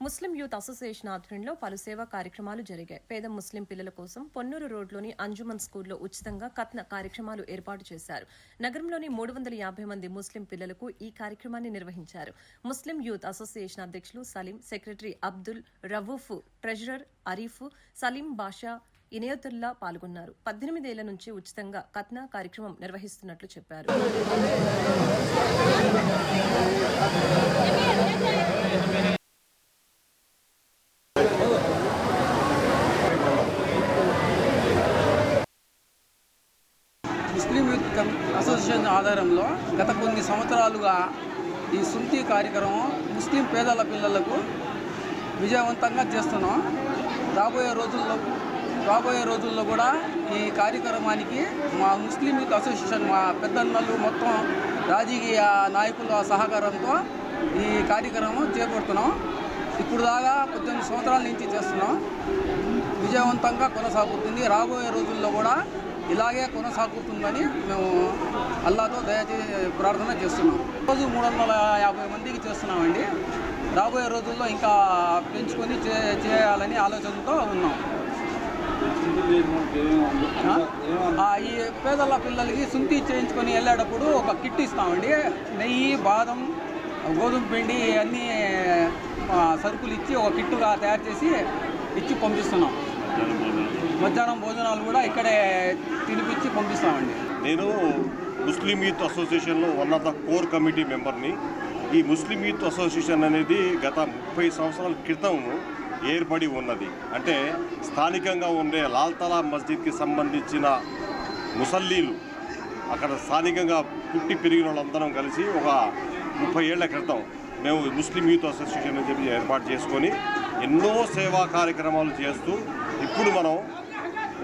ముస్లిం youth association ఆధ్వర్యంలో పలు సేవా కార్యక్రమాలు జరిగాయి. పేద ముస్లిం పిల్లల కోసం పొన్నూరు రోడ్లోని అంజుమన్ స్కూల్లో ఉచితంగా కత్న కార్యక్రమాలు ఏర్పాటు చేశారు. నగరంలోని 350 మంది ముస్లిం పిల్లలకు ఈ కార్యక్రమాన్ని నిర్వహించారు. ముస్లిం యూత్ అసోసియేషన్ అధ్యక్షులు సలీం, సెక్రటరీ అబ్దుల్ రవూఫ్, ట్రెజరర్ అరీఫ్, సలీం బాషా, ఇనయతుల్లా పాల్గొన్నారు. 18 ఏళ్ల నుంచి ఉచితంగా కత్న కార్యక్రమం నిర్వహిస్తున్నట్లు చెప్పారు. ముస్లిం యూత్ అసోసియేషన్ ఆధారంలో గత కొన్ని సంవత్సరాలుగా ఈ సుంతి కార్యక్రమం ముస్లిం పేదల పిల్లలకు విజయవంతంగా చేస్తున్నాం. రాబోయే రోజుల్లో కూడా ఈ కార్యక్రమానికి మా ముస్లిం యూత్ అసోసియేషన్ మా పెద్దన్నలు మొత్తం రాజకీయ నాయకుల సహకారంతో ఈ కార్యక్రమం చేపడుతున్నాం. ఇప్పుడు దాకా 18 సంవత్సరాల నుంచి చేస్తున్నాం. విజయవంతంగా కొనసాగుతుంది. రాబోయే రోజుల్లో కూడా ఇలాగే కొనసాగుతుందని మేము అల్లాతో దయచేసి ప్రార్థన చేస్తున్నాం. రోజు 350 మందికి చేస్తున్నామండి. రాబోయే రోజుల్లో ఇంకా పెంచుకొని చేయాలని ఆలోచనతో ఉన్నాం. ఈ పేదల పిల్లలకి సుంతి చేయించుకొని వెళ్ళేటప్పుడు ఒక కిట్ ఇస్తామండి. నెయ్యి, బాదం, గోధుమ పిండి అన్నీ సరుకులు ఇచ్చి ఒక కిట్టుగా తయారు చేసి ఇచ్చి పంపిస్తున్నాం. మధ్యాహ్నం భోజనాలు కూడా ఇక్కడే తినిపించి పంపిస్తామండి. నేను ముస్లిం యూత్ అసోసియేషన్లో one of the core committee మెంబర్ని. ఈ ముస్లిం యూత్ అసోసియేషన్ అనేది గత 30 సంవత్సరాల క్రితం ఏర్పడి ఉన్నది. అంటే స్థానికంగా ఉండే లాల్తలా మస్జిద్కి సంబంధించిన ముసల్లీలు అక్కడ స్థానికంగా పుట్టి పెరిగిన వాళ్ళందరం కలిసి ఒక 30 ఏళ్ల క్రితం మేము ముస్లిం యూత్ అసోసియేషన్ అని చెప్పి ఏర్పాటు చేసుకొని ఎన్నో సేవా కార్యక్రమాలు చేస్తూ ఇప్పుడు మనం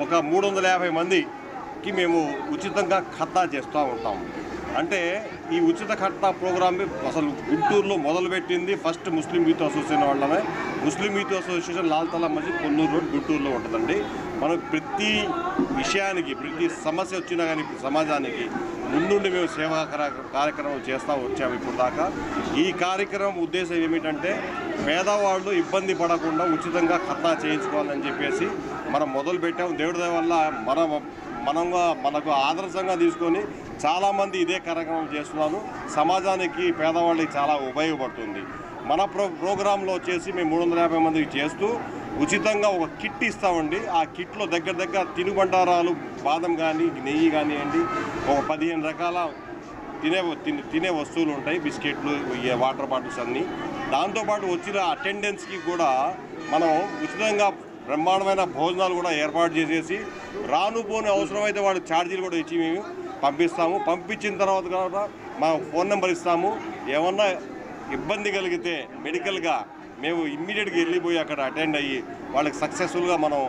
ఒక 350 మందికి మేము ఉచితంగా ఖత్తా చేస్తూ ఉంటాము. అంటే ఈ ఉచిత ఖత్తా ప్రోగ్రామ్ అసలు గుంటూరులో మొదలుపెట్టింది ఫస్ట్ ముస్లిం యూత్ అసోసియేషన్ వాళ్ళమే. ముస్లిం యూత్ అసోసియేషన్ లాల్తలా మస్జిద్ పొన్నూరు రోడ్ గుంటూరులో ఉంటుందండి. మనం ప్రతి విషయానికి, ప్రతి సమస్య వచ్చినా కానీ సమాజానికి ముందుండి మేము సేవా కార్యక్రమం చేస్తూ వచ్చాము ఇప్పుడు దాకా. ఈ కార్యక్రమం ఉద్దేశం ఏమిటంటే పేదవాళ్ళు ఇబ్బంది పడకుండా ఉచితంగా ఖత్తా చేయించుకోవాలని చెప్పేసి మనం మొదలుపెట్టాము. దేవుడి దయ వల్ల మనకు ఆదర్శంగా తీసుకొని చాలామంది ఇదే కార్యక్రమం చేస్తున్నాను. సమాజానికి, పేదవాళ్ళకి చాలా ఉపయోగపడుతుంది. మన ప్రోగ్రాంలో వచ్చేసి మేము 350 మందికి చేస్తూ ఉచితంగా ఒక కిట్ ఇస్తామండి. ఆ కిట్లో దగ్గర తినుబండారాలు, బాదం కానీ, నెయ్యి కానివ్వండి, ఒక 15 రకాల తినే వస్తువులు ఉంటాయి, బిస్కెట్లు, వాటర్ బాటిల్స్ అన్నీ. దాంతోపాటు వచ్చిన అటెండెన్స్కి కూడా మనం ఉచితంగా బ్రహ్మాండమైన భోజనాలు కూడా ఏర్పాటు చేసేసి రానుపోని అవసరమైతే వాడు ఛార్జీలు కూడా ఇచ్చి మేము పంపిస్తాము. పంపించిన తర్వాత కూడా మా ఫోన్ నెంబర్ ఇస్తాము. ఏమన్నా ఇబ్బంది కలిగితే మెడికల్గా మేము ఇమ్మీడియట్గా వెళ్ళిపోయి అక్కడ అటెండ్ అయ్యి వాళ్ళకి సక్సెస్ఫుల్గా మనం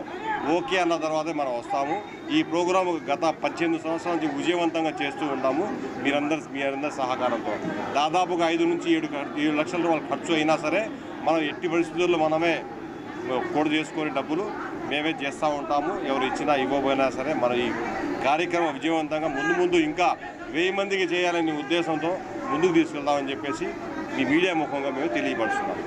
ఓకే అన్న తర్వాతే మనం వస్తాము. ఈ ప్రోగ్రాం గత 18 సంవత్సరాల నుంచి విజయవంతంగా చేస్తూ ఉంటాము. మీరందరి సహకారంతో దాదాపుగా 5 నుంచి 7 లక్షల రూపాయలు ఖర్చు అయినా సరే మనం ఎట్టి పరిస్థితుల్లో మనమే కోడ్ చేసుకొని డబ్బులు మేమే చేస్తూ ఉంటాము. ఎవరు ఇచ్చినా ఇవ్వబోయినా సరే మన ఈ కార్యక్రమం విజయవంతంగా ముందు ఇంకా 1000 మందికి చేయాలనే ఉద్దేశంతో ముందుకు తీసుకెళ్దామని చెప్పేసి మీ మీడియా ముఖంగా మేము తెలియపరుస్తున్నాం.